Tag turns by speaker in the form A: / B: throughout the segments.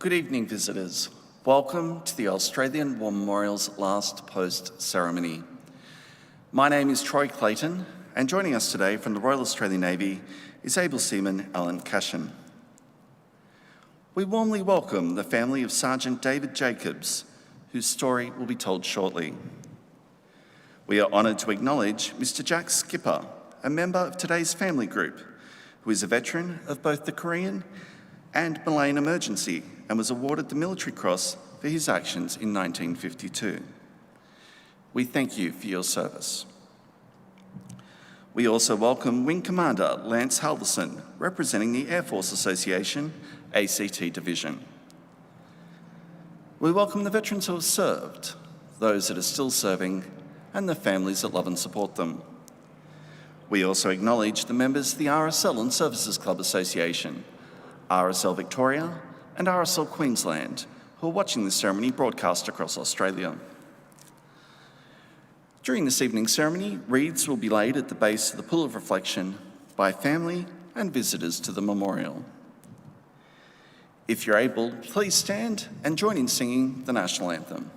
A: Good evening, visitors. Welcome to the Australian War Memorial's last post ceremony. My name is Troy Clayton, and joining us today from the Royal Australian Navy is Able Seaman Alan Cashin. We warmly welcome the family of Sergeant David Jacobs, whose story will be told shortly. We are honoured to acknowledge Mr. Jack Skipper, a member of today's family group, who is a veteran of both the Korean and Malayan emergency and was awarded the Military Cross for his actions in 1952. We thank you for your service. We also welcome Wing Commander Lance Halverson, representing the Air Force Association, ACT Division. We welcome the veterans who have served, those that are still serving, and the families that love and support them. We also acknowledge the members of the RSL Services Clubs Association, RSL Victoria and RSL Queensland, who are watching this ceremony broadcast across Australia. During this evening's ceremony, wreaths will be laid at the base of the Pool of Reflection by family and visitors to the memorial. If you're able, please stand and join in singing the National Anthem.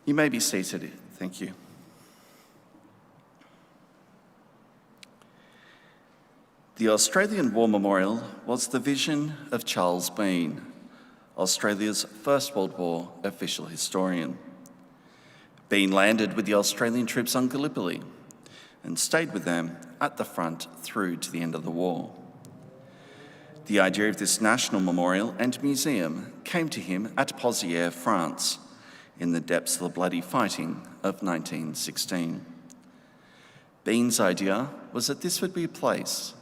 A: You may be seated, thank you. The Australian War Memorial was the vision of Charles Bean, Australia's First World War official historian. Bean landed with the Australian troops on Gallipoli and stayed with them at the front through to the end of the war. The idea of this national memorial and museum came to him at Pozières, France, in the depths of the bloody fighting of 1916. Bean's idea was that this would be a place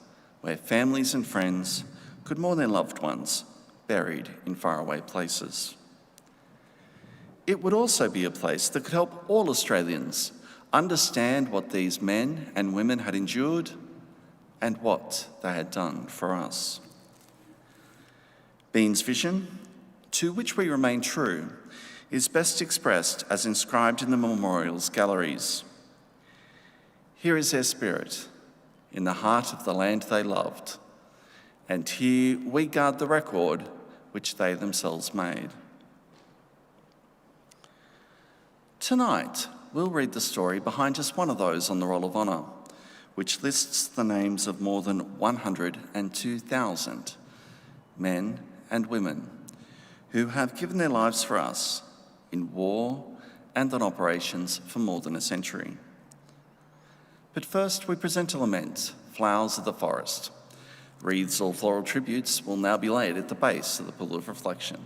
A: where families and friends could mourn their loved ones buried in faraway places. It would also be a place that could help all Australians understand what these men and women had endured and what they had done for us. Bean's vision, to which we remain true, is best expressed as inscribed in the memorial's galleries. Here is their spirit, in the heart of the land they loved, and here we guard the record which they themselves made. Tonight, we'll read the story behind just one of those on the Roll of Honour, which lists the names of more than 102,000 men and women who have given their lives for us in war and on operations for more than a century. But first, we present a lament, Flowers of the Forest. Wreaths or floral tributes will now be laid at the base of the Pool of Reflection.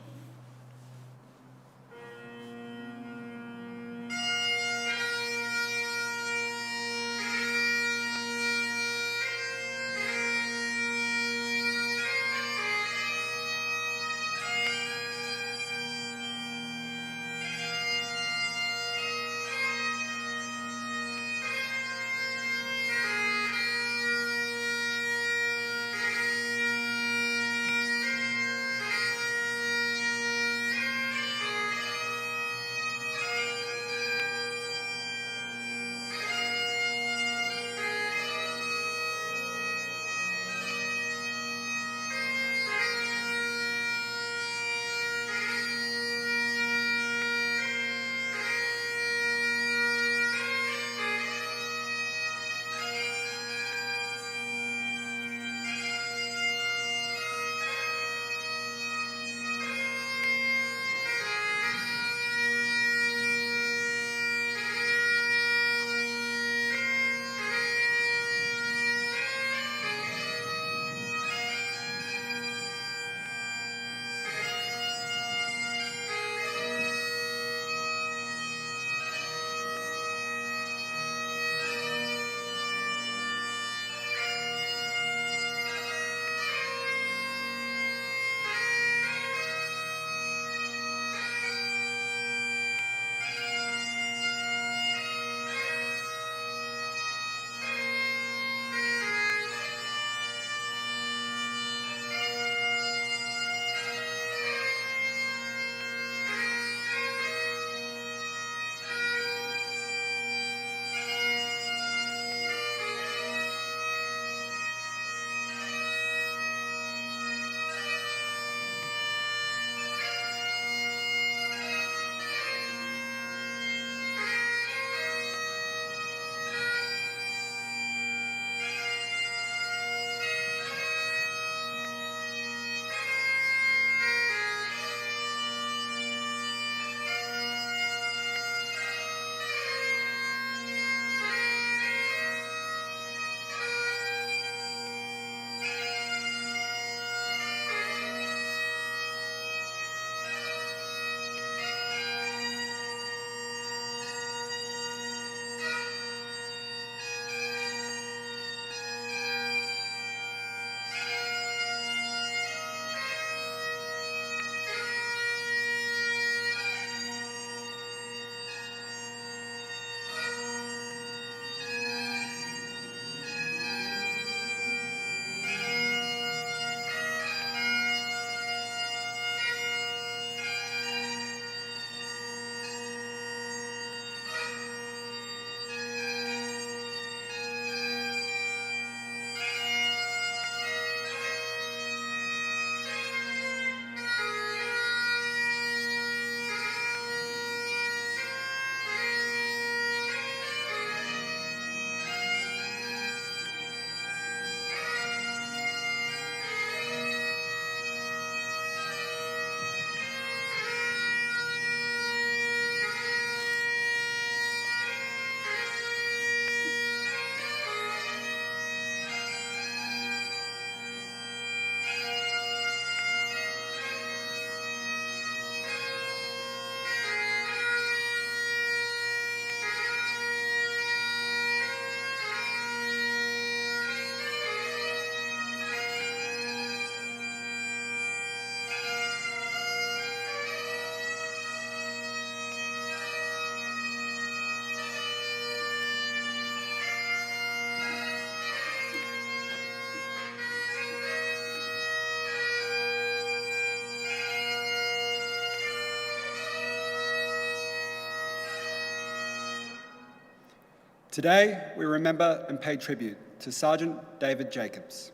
B: Today, we remember and pay tribute to Sergeant David Jacobs.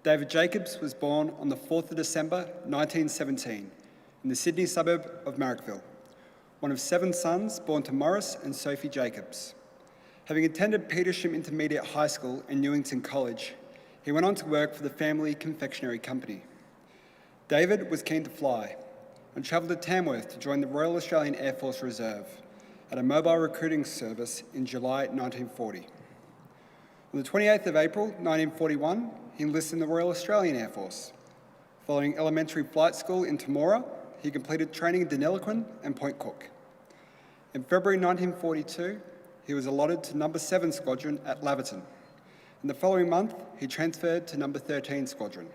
B: David Jacobs was born on the 4th of December 1917 in the Sydney suburb of Marrickville, one of 7 sons born to Morris and Sophie Jacobs. Having attended Petersham Intermediate High School and Newington College, he went on to work for the family confectionery company. David was keen to fly and travelled to Tamworth to join the Royal Australian Air Force Reserve at a mobile recruiting service in July 1940. On the 28th of April 1941, he enlisted in the Royal Australian Air Force. Following elementary flight school in Temora, he completed training in Deniliquin and Point Cook. In February 1942, he was allotted to No. 7 Squadron at Laverton. In the following month, he transferred to No. 13 Squadron.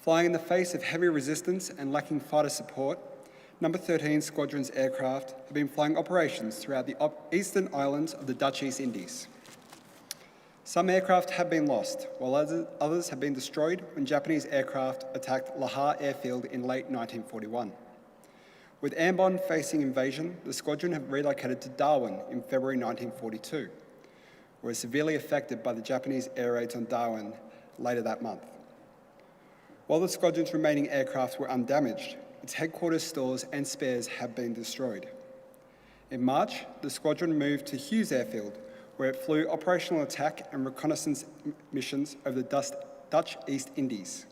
B: Flying in the face of heavy resistance and lacking fighter support, No. 13 Squadron's aircraft have been flying operations throughout the eastern islands of the Dutch East Indies. Some aircraft have been lost, while others have been destroyed when Japanese aircraft attacked Lahar Airfield in late 1941. With Ambon facing invasion, the squadron have relocated to Darwin in February 1942, were severely affected by the Japanese air raids on Darwin later that month. While the squadron's remaining aircraft were undamaged, its headquarters stores and spares have been destroyed. In March, the squadron moved to Hughes Airfield, where it flew operational attack and reconnaissance missions over the Dutch East Indies.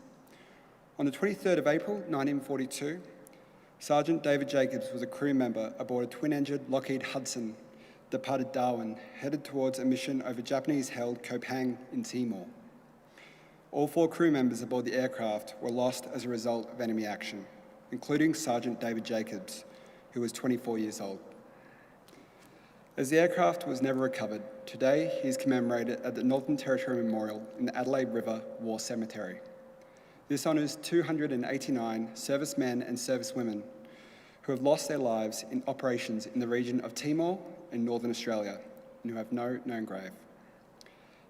B: On the 23rd of April 1942, Sergeant David Jacobs was a crew member aboard a twin-engined Lockheed Hudson, departed Darwin, headed towards a mission over Japanese-held Kopang in Timor. All 4 crew members aboard the aircraft were lost as a result of enemy action, including Sergeant David Jacobs, who was 24 years old. As the aircraft was never recovered, today he is commemorated at the Northern Territory Memorial in the Adelaide River War Cemetery. This honours 289 servicemen and servicewomen who have lost their lives in operations in the region of Timor and Northern Australia and who have no known grave.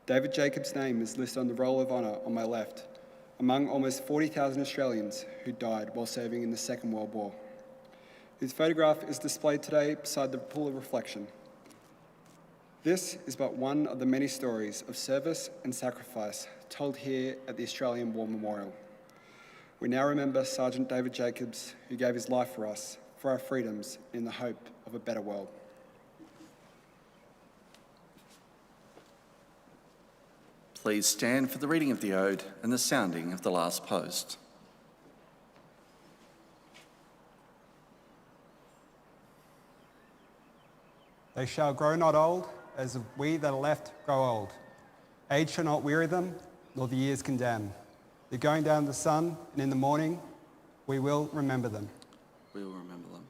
B: David Jacobs' name is listed on the Roll of Honour on my left, among almost 40,000 Australians who died while serving in the Second World War. His photograph is displayed today beside the Pool of Reflection. This is but one of the many stories of service and sacrifice told here at the Australian War Memorial. We now remember Sergeant David Jacobs, who gave his life for us, for our freedoms, in the hope of a better world.
A: Please stand for the reading of the Ode and the sounding of the last post.
C: They shall grow not old, as we that are left grow old. Age shall not weary them, nor the years condemn. They're going down in the sun, and in the morning we will remember them.
A: We will remember them.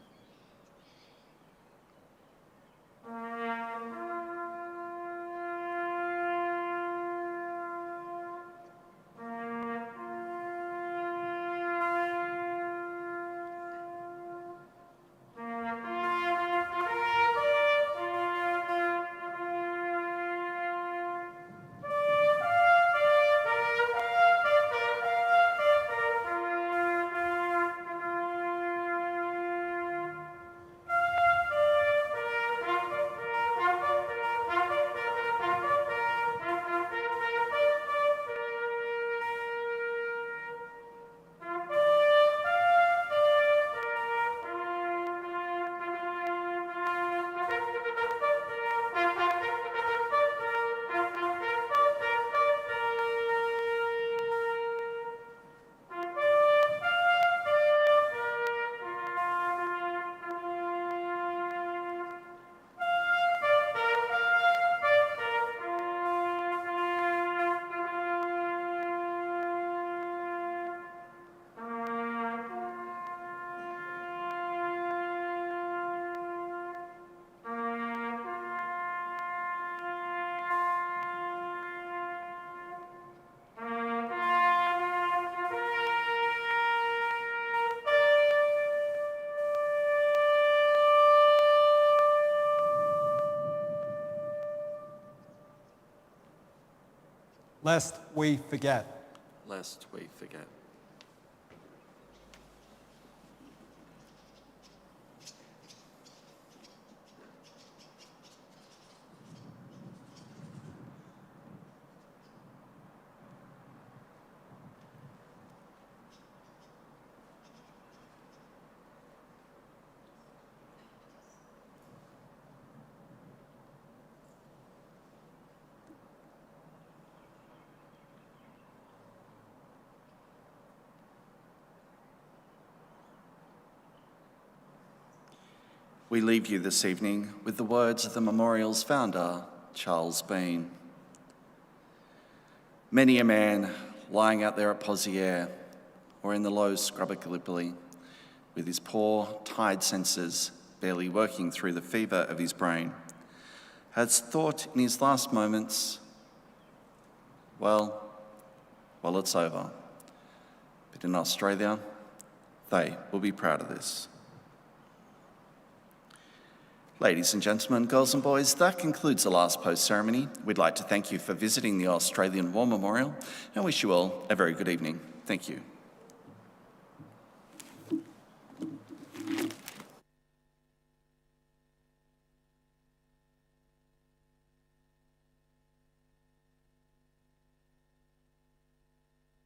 C: Lest we forget.
A: Lest we forget. We leave you this evening with the words of the memorial's founder, Charles Bean. Many a man lying out there at Poziere or in the low scrubber Gallipoli with his poor, tired senses barely working through the fever of his brain has thought in his last moments, well, it's over. But in Australia, they will be proud of this. Ladies and gentlemen, girls and boys, that concludes the last post ceremony. We'd like to thank you for visiting the Australian War Memorial and wish you all a very good evening. Thank you.